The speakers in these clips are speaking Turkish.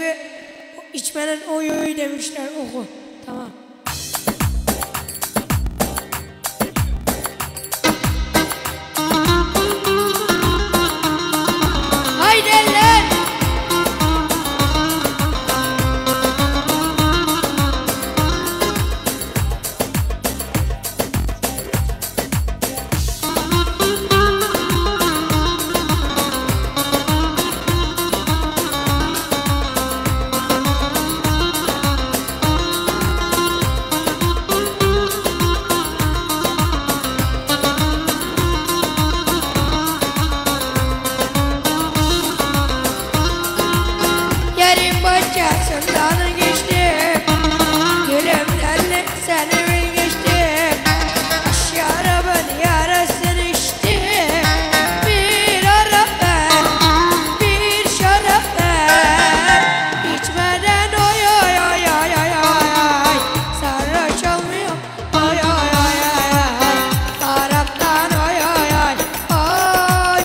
bir içmeden oy oy demişler, oku. Tamam. Haydi eller! Bahçesinden geçtim, gülümlerle seni bil geçtim. Şarabın yarasını içtim, bir ara ver, bir şarap ver. İçmeden oy oy oy oy oy oy, sarhoş olmuyor oy oy oy oy, Arap'tan oy oy oy oy.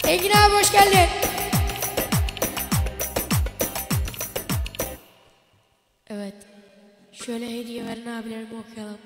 Engin abi hoş geldin. Evet. Şöyle hediye verin abilerime okuyalım.